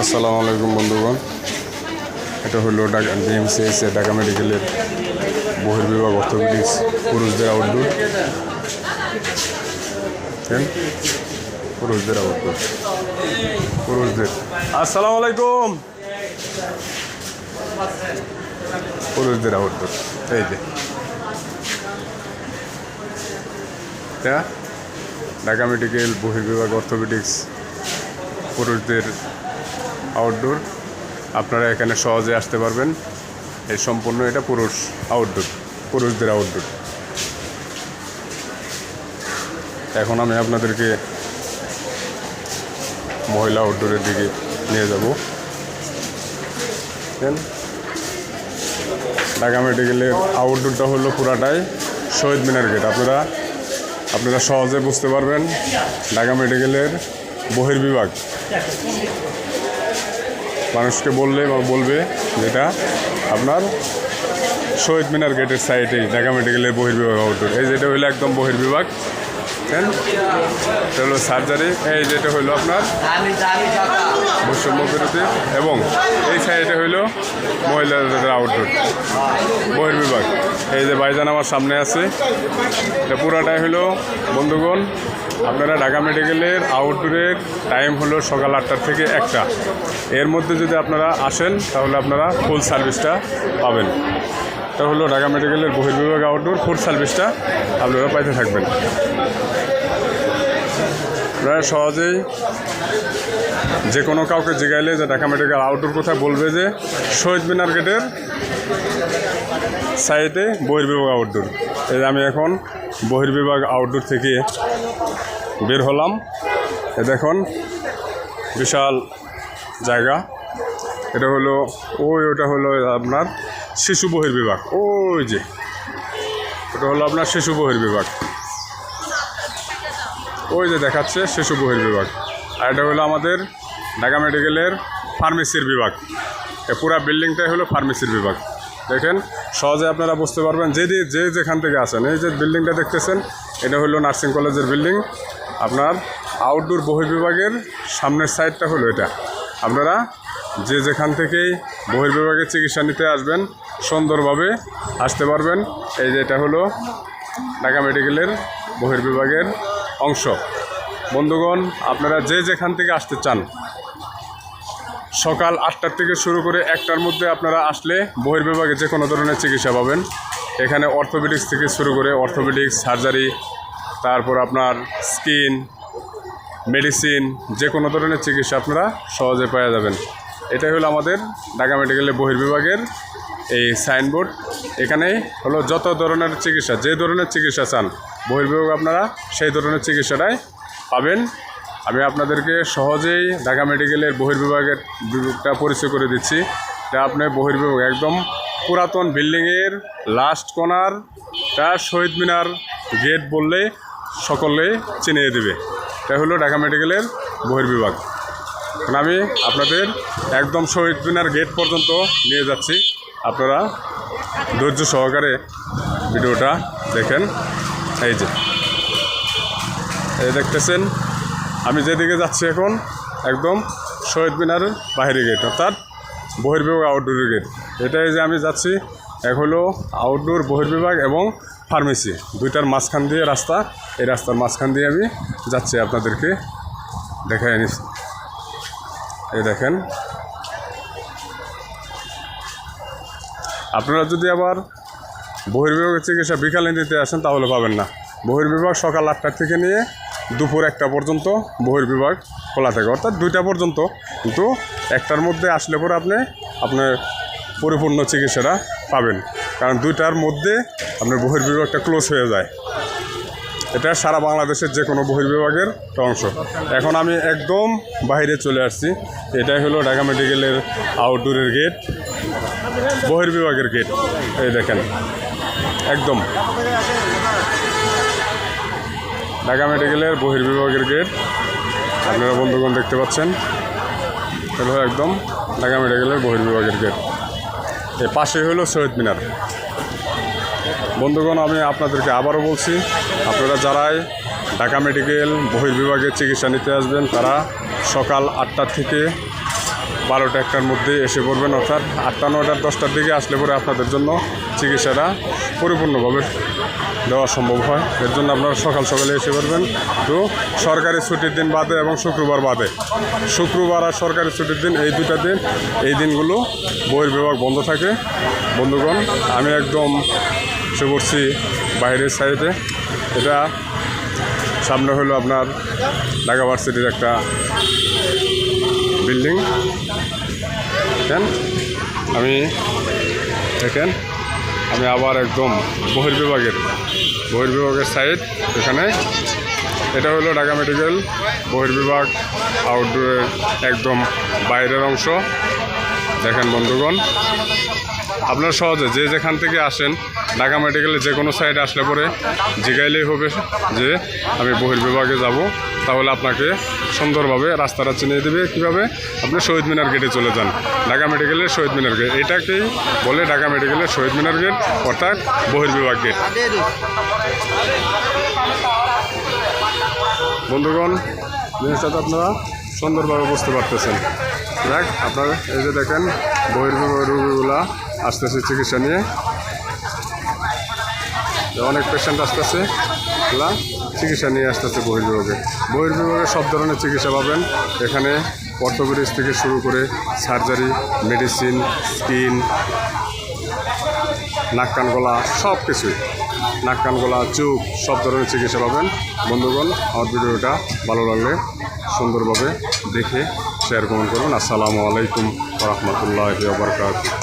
আসসালামু আলাইকুম বন্ধুগণ, এটা হলো ডিএমসিএস ঢাকা মেডিকেলের বহির্বিভাগ অর্থোপেডিক্স পুরুষদের আউটডোর। পুরুষদের আসসালামু আলাইকুম, পুরুষদের আউটডোর। এই যে এটা ঢাকা মেডিকেল বহির্বিভাগ অর্থোপেডিক্স পুরুষদের আউটডোর। আপনারা এখানে সহজে আসতে পারবেন। এই সম্পূর্ণ এটা পুরুষদের আউটডোর। এখন আমি আপনাদেরকে মহিলা আউটডোরের দিকে নিয়ে যাব। ঢাকা মেডিকেলের আউটডোরটা হলো পুরাটাই শহীদ মিনার গেট। আপনারা সহজে বুঝতে পারবেন ঢাকা মেডিকেলের বহির্বিভাগ। মানুষকে বলবে যেটা আপনার শহীদ মিনার গেটের সাইডেই ঢাকা মেডিকেলের বহির্বিভাগ আউটডোর। এই যেটা হলো একদম বহির্বিভাগ, এটা হলো সার্জারি। এই যেটা হলো আপনার বৈষম্য বিরোধী, এবং এই সাইডে হইল মহিলাদের আউটডোর বহির্বিভাগ। এই যে ভাইজান আমার সামনে আছে, এটা পুরাটাই হলো বন্ধুগণ। আপনারা ঢাকা মেডিকেলের আউটডোরের টাইম হলো সকাল 8টা থেকে 1টা। এর মধ্যে যদি আপনারা আসেন তাহলে আপনারা ফুল সার্ভিসটা পাবেন। এটা হলো ঢাকা মেডিকেলের বহির্বিভাগ আউটডোর, ফুল সার্ভিসটা আপনারা পাইতে থাকবেন। আপনারা সহজেই যে কোনো কাউকে জিগাইলে যে ঢাকা মেডিকেল আউটডোর কোথায়, বলবে যে শহীদ মিনার গেটের সাইডে বহির্বিভাগ আউটডোর। এই যে আমি এখন বহির্বিভাগ আউটডোর থেকে বের হলাম। এ দেখুন বিশাল জায়গা। এটা হলো ওটা হলো আপনার শিশু বহির্বিভাগ। ওই যে ওটা হলো আপনার শিশু বহির্বিভাগ, ওই যে দেখাচ্ছে শিশু বহির্বিভাগ। আর এটা হলো আমাদের ঢাকা মেডিকেলের ফার্মেসির বিভাগ। এই পুরো বিল্ডিংটাই হলো ফার্মেসির বিভাগ। দেখেন সহজে আপনারা বুঝতে পারবেন যেখান থেকে আসেন। এই যে বিল্ডিংটা দেখতেছেন, এটা হলো নার্সিং কলেজের বিল্ডিং। আপনার আউটডোর বহির্বিভাগের সামনের সাইডটা হলো এটা। আপনারা যেখান থেকেই বহির্বিভাগের চিকিৎসা নিতে আসবেন সুন্দরভাবে আসতে পারবেন। এই যে এটা হলো ঢাকা মেডিকেলের বহির্বিভাগের অংশ। বন্ধুগণ, আপনারা যেখান থেকে আসতে চান সকাল 8টার থেকে শুরু করে 1টার মধ্যে আপনারা আসলে বহির্বিভাগে যে কোনো ধরনের চিকিৎসা পাবেন। এখানে অর্থোপেডিক্স থেকে শুরু করে অর্থোপেডিক্স, সার্জারি, তারপর আপনার স্কিন, মেডিসিন, যে কোনো ধরনের চিকিৎসা আপনারা সহজে পাওয়া যাবেন। এটাই হলো আমাদের ঢাকা মেডিকেলের বহির্বিভাগের এই সাইনবোর্ড। এখানে হলো যত ধরনের চিকিৎসা, যে ধরনের চিকিৎসা চান বহির্বিভাগ আপনারা সেই ধরনের চিকিৎসাটাই পাবেন। আমি আপনাদেরকে সহজেই ঢাকা মেডিকেলের বহির্বিভাগের বিভাগটা পরিচয় করে দিচ্ছি। এটা আপনার বহির্বিভাগ একদম পুরাতন বিল্ডিংয়ের লাস্ট কর্নারটা শহীদ মিনার গেট বললে সকলে চিনিয়ে দেবে। এটা হলো ঢাকা মেডিকেলের বহির্বিভাগ। আমি আপনাদের একদম শহীদ মিনার গেট পর্যন্ত নিয়ে যাচ্ছি। আপনারা ধৈর্য সহকারে ভিডিওটা দেখেন। এই যে এই দেখতেছেন আমি যেদিকে যাচ্ছি এখন একদম শহীদ মিনারের বাইরে গেট, অর্থাৎ বহির্বিভাগ আউটডোর গেট। এটাই যে আমি যাচ্ছি এক হলো আউটডোর বহির্বিভাগ এবং ফার্মেসি, দুইটার মাঝখান দিয়ে রাস্তা। এই রাস্তার মাঝখান দিয়ে আমি যাচ্ছি, আপনাদেরকে দেখাই নিচ্ছি। এই দেখেন, আপনারা যদি আবার বহির্বিভাগের চিকিৎসা বিকালে নিতে আসেন তাহলে পাবেন না। বহির্বিভাগ সকাল 8টার থেকে নিয়ে দুপুর 1টা পর্যন্ত বহির্বিভাগ খোলা থাকে, অর্থাৎ 2টা পর্যন্ত। কিন্তু 1টার মধ্যে আসলে পরে আপনার পরিপূর্ণ চিকিৎসাটা পাবেন, কারণ 2টার মধ্যে আপনার বহির্বিভাগটা ক্লোজ হয়ে যায়। এটা সারা বাংলাদেশের যে কোনো বহির্বিভাগের অংশ। এখন আমি একদম বাইরে চলে আসছি। এটাই হলো ঢাকা মেডিকেলের আউটডোরের গেট, বহির্বিভাগের গেট। এই দেখেন একদম ঢাকা মেডিকেলের বহির্বিভাগের গেট। আপনারা বন্ধুগণ দেখতে পাচ্ছেন, এটা একদম ঢাকা মেডিকেলের বহির্বিভাগের গেট। এর পাশে হলো শহীদ মিনার। বন্ধুগণ, আমি আপনাদেরকে আবারও বলছি, আপনারা যারাই ঢাকা মেডিকেল বহির্বিভাগে চিকিৎসা নিতে আসবেন তারা সকাল 8টা থেকে 12টা 1টার মধ্যে এসে পড়বেন, অর্থাৎ 8টা 9টা 10টার দিকে আসলে পরে আপনাদের জন্য চিকিৎসাটা পরিপূর্ণভাবে দেওয়া সম্ভব হয়। এর জন্য আপনারা সকাল সকালে এসে পারবেন। তো সরকারি ছুটির দিন বাদে এবং শুক্রবার বাদে, শুক্রবার আর সরকারি ছুটির দিন এই দুটা দিন, এই দিনগুলো বহির্বিভাগ বন্ধ থাকে। বন্ধুগণ, আমি একদম এসে পড়ছি বাইরের সাইডে। এটা সামনে হলো আপনার ঢাকা ভার্সিটির একটা বিল্ডিং। দেখেন আমি আবার একদম বহির্বিভাগের সাইড। এখানে এটা হলো ঢাকা মেডিকেল বহির্বিভাগ, আউটডোরের একদম বাইরের অংশ। দেখেন বন্ধুগণ, আপনারা সহজে যে যেখান থেকে আসেন ঢাকা মেডিকেলে যে কোনো সাইডে আসলে পরে জিগাইলেই হবে যে আমি বহির্বিভাগে যাব, তাহলে আপনাকে সুন্দরভাবে রাস্তাটা চিনিয়ে দেবে। কীভাবে? আপনি শহীদ মিনার গেটে চলে যান, ঢাকা মেডিকেলের শহীদ মিনার গেট। এটাকেই বলে ঢাকা মেডিকেলের শহীদ মিনার গেট, অর্থাৎ বহির্বিভাগ গেট। বন্ধুগণ, জিনিসটা তো আপনারা সুন্দরভাবে বুঝতে পারতেছেন। দেখ আপনারা এই যে দেখেন বহির্বিভাগ রোগীগুলা আসতেছে চিকিৎসা নিয়ে, অনেক পেশেন্ট আসতেছে, চিকিৎসা নিয়ে আসতেছে বহির্বিভাগে সব ধরনের চিকিৎসা পাবেন এখানে। অর্থোপেডিক্স থেকে শুরু করে সার্জারি, মেডিসিন, স্কিন, নাক কান গলা, সব কিছুই, নাক কান গলা, চোখ, সব ধরনের চিকিৎসা পাবেন। বন্ধুগণ, আমার ভিডিওটা ভালো লাগলে সুন্দরভাবে দেখে শেয়ার কমেন্ট করুন। আসসালামু আলাইকুম ওয়া রাহমাতুল্লাহি ওয়া বারাকাতুহু।